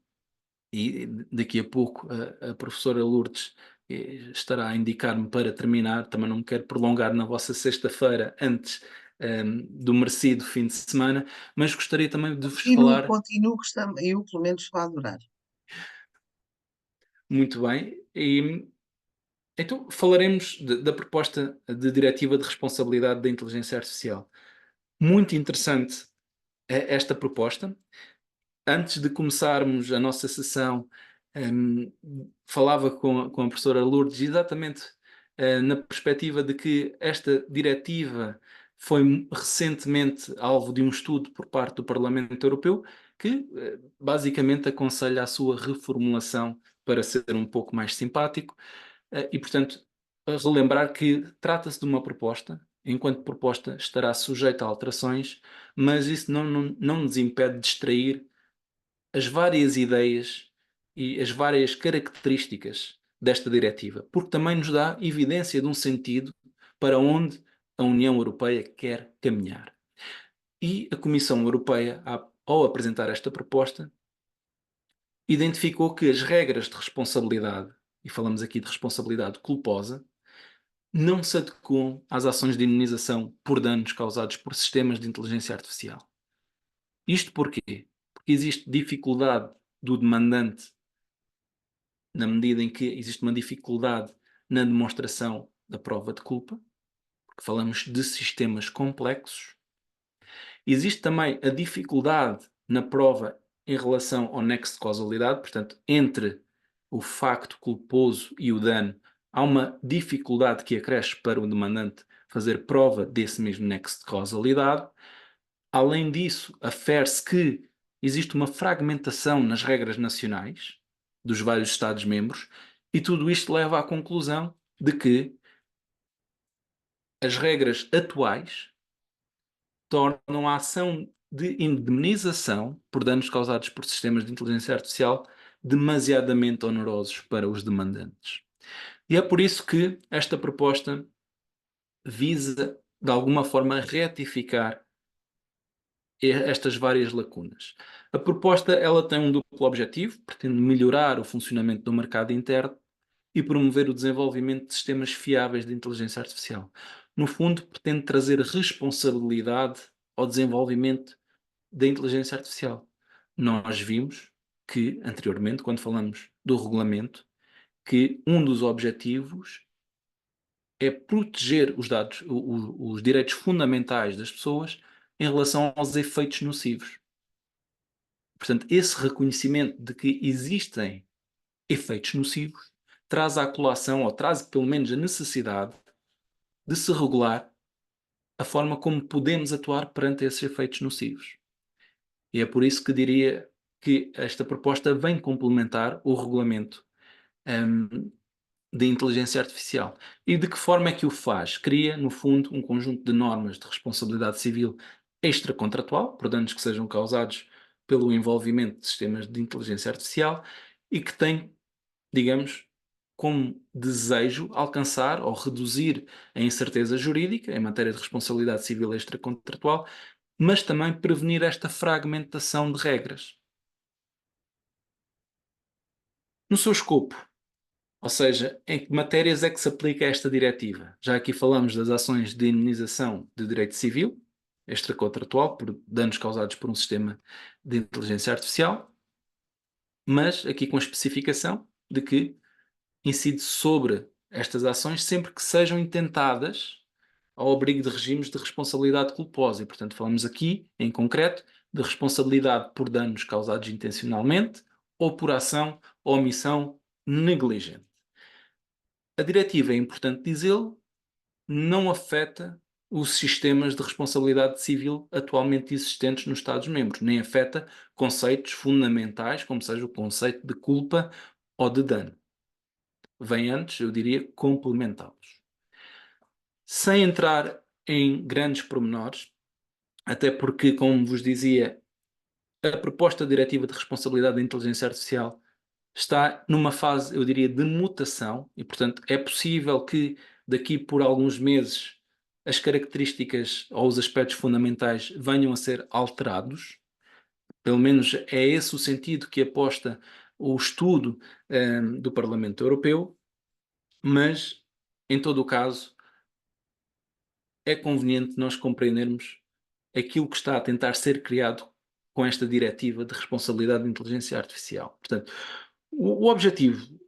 e daqui a pouco a professora Lourdes estará a indicar-me para terminar, também não me quero prolongar na vossa sexta-feira antes do merecido fim de semana, mas gostaria também de vos Continuo, falar continuo, que eu pelo menos estou a adorar. muito bem, e então falaremos da proposta de diretiva de responsabilidade da inteligência artificial. Muito interessante esta proposta. Antes de começarmos a nossa sessão, hum, falava com a professora Lourdes exatamente na perspectiva de que esta diretiva foi recentemente alvo de um estudo por parte do Parlamento Europeu que basicamente aconselha a sua reformulação para ser um pouco mais simpático e, portanto, a relembrar que trata-se de uma proposta, enquanto proposta estará sujeita a alterações, mas isso não nos impede de extrair as várias ideias e as várias características desta diretiva, porque também nos dá evidência de um sentido para onde a União Europeia quer caminhar. E a Comissão Europeia, ao apresentar esta proposta, identificou que as regras de responsabilidade, e falamos aqui de responsabilidade culposa, não se adequam às ações de indemnização por danos causados por sistemas de inteligência artificial. Isto porquê? Porque existe dificuldade do demandante na medida em que existe uma dificuldade na demonstração da prova de culpa, porque falamos de sistemas complexos. Existe também a dificuldade na prova em relação ao nexo de causalidade, portanto, entre o facto culposo e o dano, há uma dificuldade que acresce para o demandante fazer prova desse mesmo nexo de causalidade. Além disso, afere-se que existe uma fragmentação nas regras nacionais dos vários Estados-membros e tudo isto leva à conclusão de que as regras atuais tornam a ação de indemnização por danos causados por sistemas de inteligência artificial demasiadamente onerosos para os demandantes. E é por isso que esta proposta visa, de alguma forma, retificar estas várias lacunas. A proposta ela tem um duplo objetivo, pretende melhorar o funcionamento do mercado interno e promover o desenvolvimento de sistemas fiáveis de inteligência artificial. No fundo, pretende trazer responsabilidade ao desenvolvimento da inteligência artificial. Nós vimos que, anteriormente, quando falamos do regulamento, que um dos objetivos é proteger os dados, os direitos fundamentais das pessoas em relação aos efeitos nocivos. Portanto, esse reconhecimento de que existem efeitos nocivos traz à colação, ou traz pelo menos a necessidade de se regular a forma como podemos atuar perante esses efeitos nocivos. E é por isso que diria que esta proposta vem complementar o regulamento de inteligência artificial. E de que forma é que o faz? Cria, no fundo, um conjunto de normas de responsabilidade civil extracontratual, por danos que sejam causados pelo envolvimento de sistemas de inteligência artificial e que tem, digamos, como desejo alcançar ou reduzir a incerteza jurídica em matéria de responsabilidade civil extracontratual, mas também prevenir esta fragmentação de regras. No seu escopo, ou seja, em que matérias é que se aplica esta diretiva? Já aqui falamos das ações de indemnização de direito civil, extracontratual, por danos causados por um sistema de inteligência artificial, mas aqui com a especificação de que incide sobre estas ações sempre que sejam intentadas ao abrigo de regimes de responsabilidade culposa. E, portanto, falamos aqui, em concreto, de responsabilidade por danos causados intencionalmente ou por ação ou omissão negligente. A diretiva, é importante dizê-lo, não afeta os sistemas de responsabilidade civil atualmente existentes nos Estados-membros, nem afeta conceitos fundamentais, como seja o conceito de culpa ou de dano. Vem antes, eu diria, complementá-los. Sem entrar em grandes pormenores, até porque, como vos dizia, a proposta diretiva de responsabilidade da inteligência artificial está numa fase, eu diria, de mutação e, portanto, é possível que daqui por alguns meses as características ou os aspectos fundamentais venham a ser alterados. Pelo menos é esse o sentido que aposta o estudo do Parlamento Europeu, mas, em todo o caso, é conveniente nós compreendermos aquilo que está a tentar ser criado com esta diretiva de responsabilidade de inteligência artificial. Portanto, o objetivo,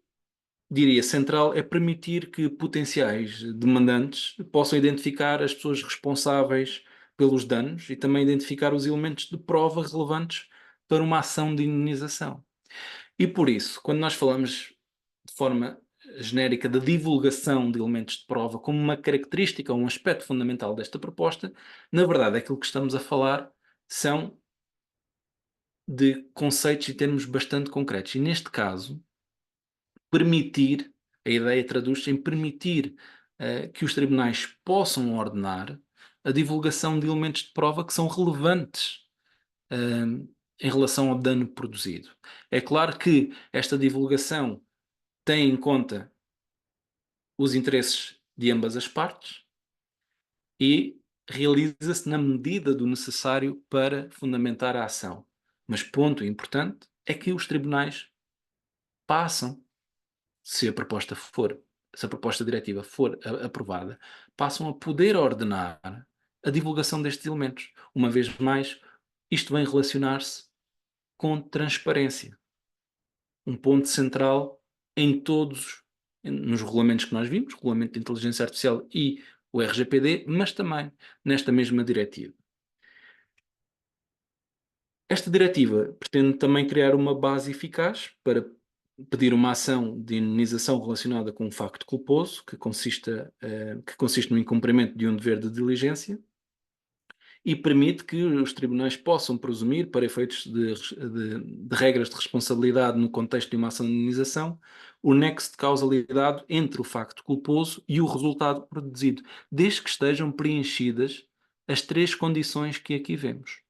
diria, central é permitir que potenciais demandantes possam identificar as pessoas responsáveis pelos danos e também identificar os elementos de prova relevantes para uma ação de indenização. E por isso, quando nós falamos de forma genérica da divulgação de elementos de prova como uma característica, um aspecto fundamental desta proposta, na verdade aquilo que estamos a falar são de conceitos e termos bastante concretos. E neste caso, permitir, a ideia traduz-se em permitir que os tribunais possam ordenar a divulgação de elementos de prova que são relevantes em relação ao dano produzido. É claro que esta divulgação tem em conta os interesses de ambas as partes e realiza-se na medida do necessário para fundamentar a ação. Mas ponto importante é que os tribunais passam, se a proposta for, se a proposta diretiva for aprovada, passam a poder ordenar a divulgação destes elementos. Uma vez mais, isto vem relacionar-se com transparência. Um ponto central em todos, nos regulamentos que nós vimos, o Regulamento de Inteligência Artificial e o RGPD, mas também nesta mesma diretiva. Esta diretiva pretende também criar uma base eficaz para pedir uma ação de indenização relacionada com um facto culposo, que consiste no incumprimento de um dever de diligência, e permite que os tribunais possam presumir, para efeitos de regras de responsabilidade no contexto de uma ação de indenização, o nexo de causalidade entre o facto culposo e o resultado produzido, desde que estejam preenchidas as três condições que aqui vemos,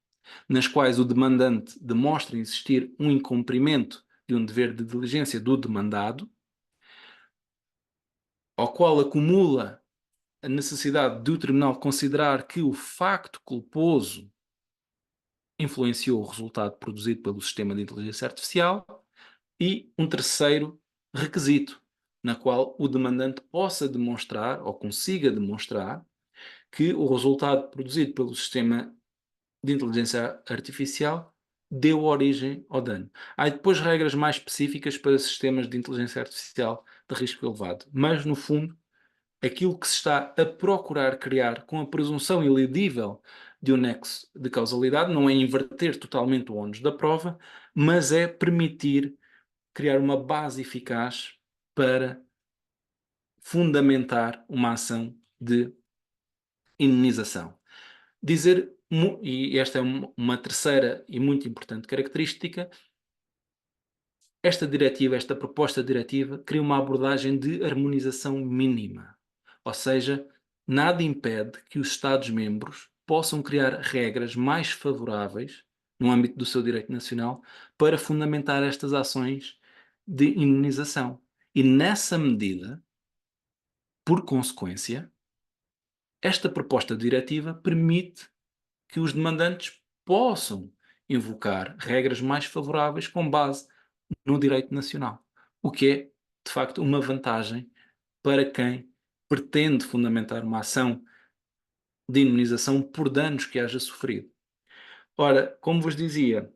nas quais o demandante demonstra existir um incumprimento de um dever de diligência do demandado, ao qual acumula a necessidade do tribunal considerar que o facto culposo influenciou o resultado produzido pelo sistema de inteligência artificial, e um terceiro requisito, na qual o demandante possa demonstrar ou consiga demonstrar que o resultado produzido pelo sistema de inteligência artificial deu origem ao dano. Há depois regras mais específicas para sistemas de inteligência artificial de risco elevado, mas no fundo aquilo que se está a procurar criar com a presunção iledível de um nexo de causalidade não é inverter totalmente o ónus da prova, mas é permitir criar uma base eficaz para fundamentar uma ação de indenização. E esta é uma terceira e muito importante característica, esta proposta diretiva, cria uma abordagem de harmonização mínima. Ou seja, nada impede que os Estados-membros possam criar regras mais favoráveis, no âmbito do seu direito nacional, para fundamentar estas ações de indenização. E nessa medida, por consequência, esta proposta diretiva permite que os demandantes possam invocar regras mais favoráveis com base no direito nacional, o que é, de facto, uma vantagem para quem pretende fundamentar uma ação de indemnização por danos que haja sofrido. Ora, como vos dizia,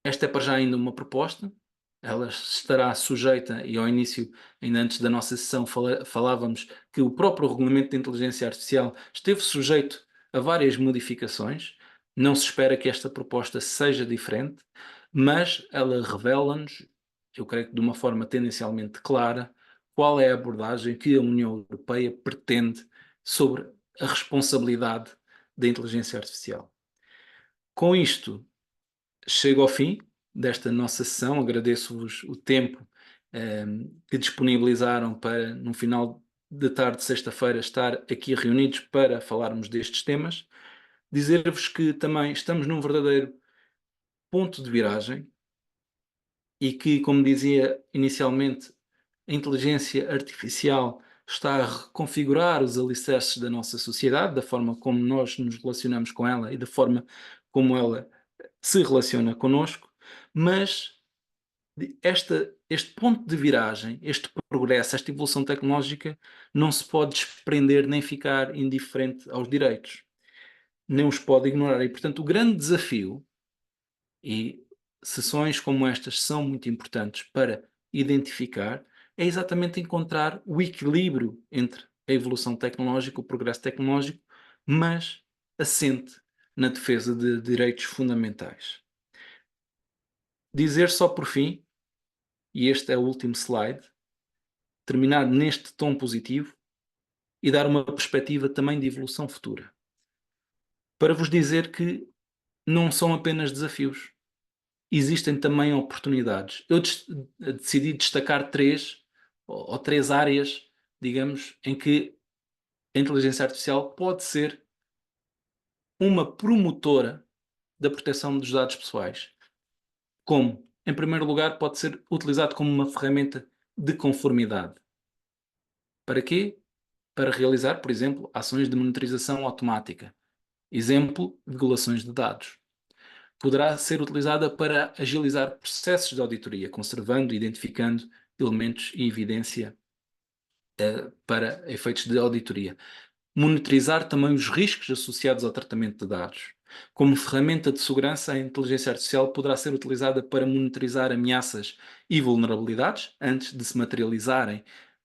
esta é para já ainda uma proposta, ela estará sujeita, e ao início, ainda antes da nossa sessão, falávamos que o próprio regulamento de inteligência artificial esteve sujeito a várias modificações. Não se espera que esta proposta seja diferente, mas ela revela-nos, eu creio que de uma forma tendencialmente clara, qual é a abordagem que a União Europeia pretende sobre a responsabilidade da inteligência artificial. Com isto, chego ao fim desta nossa sessão, agradeço-vos o tempo que disponibilizaram para, no final de tarde de sexta-feira, estar aqui reunidos para falarmos destes temas. Dizer-vos que também estamos num verdadeiro ponto de viragem e que, como dizia inicialmente, a inteligência artificial está a reconfigurar os alicerces da nossa sociedade, da forma como nós nos relacionamos com ela e da forma como ela se relaciona connosco, mas este ponto de viragem, este progresso, esta evolução tecnológica não se pode desprender nem ficar indiferente aos direitos, nem os pode ignorar. E, portanto, o grande desafio, e sessões como estas são muito importantes para identificar, é exatamente encontrar o equilíbrio entre a evolução tecnológica, o progresso tecnológico, mas assente na defesa de direitos fundamentais. Dizer só por fim, e este é o último slide, terminar neste tom positivo e dar uma perspectiva também de evolução futura. Para vos dizer que não são apenas desafios, existem também oportunidades. Eu decidi destacar três áreas, digamos, em que a inteligência artificial pode ser uma promotora da proteção dos dados pessoais. Como? Em primeiro lugar, pode ser utilizado como uma ferramenta de conformidade. Para quê? Para realizar, por exemplo, ações de monitorização automática. Exemplo, violações de dados. Poderá ser utilizada para agilizar processos de auditoria, conservando e identificando elementos e evidência para efeitos de auditoria. Monitorizar também os riscos associados ao tratamento de dados. Como ferramenta de segurança, a inteligência artificial poderá ser utilizada para monitorizar ameaças e vulnerabilidades antes de se materializarem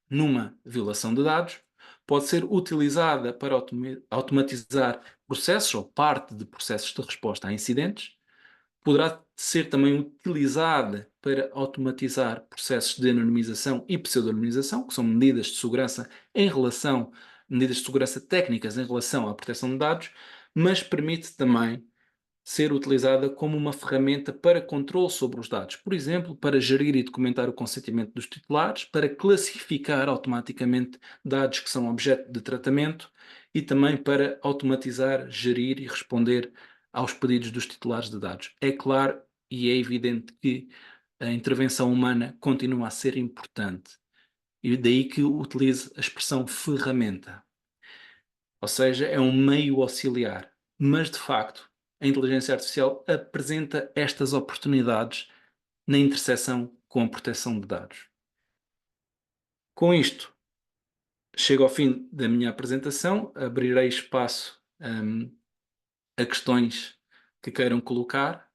numa violação de dados. Pode ser utilizada para automatizar processos ou parte de processos de resposta a incidentes. Poderá ser também utilizada para automatizar processos de anonimização e pseudonimização, que são medidas de segurança medidas de segurança técnicas em relação à proteção de dados, mas permite também ser utilizada como uma ferramenta para controle sobre os dados. Por exemplo, para gerir e documentar o consentimento dos titulares, para classificar automaticamente dados que são objeto de tratamento e também para automatizar, gerir e responder aos pedidos dos titulares de dados. É claro e é evidente que a intervenção humana continua a ser importante. E daí que utilize a expressão ferramenta. Ou seja, é um meio auxiliar. Mas, de facto, a inteligência artificial apresenta estas oportunidades na interseção com a proteção de dados. Com isto, chego ao fim da minha apresentação, abrirei espaço a questões que queiram colocar.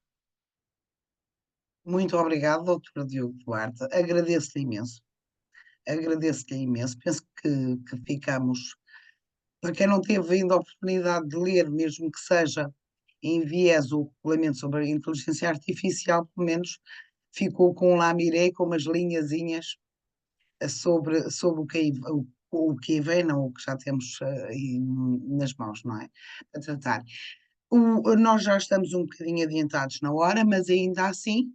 Muito obrigado, doutor Diogo Duarte. Agradeço-lhe imenso. Agradeço-lhe imenso. Penso que ficamos, para quem não teve ainda a oportunidade de ler, mesmo que seja em viés o regulamento sobre a inteligência artificial, pelo menos ficou com um lamiré, com umas linhazinhas sobre o que aí o que vem, não o que já temos, aí nas mãos, não é, para tratar. Nós já estamos um bocadinho adiantados na hora, mas ainda assim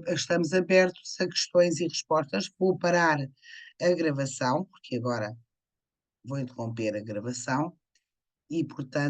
estamos abertos a questões e respostas. Vou parar a gravação, porque agora vou interromper a gravação e, portanto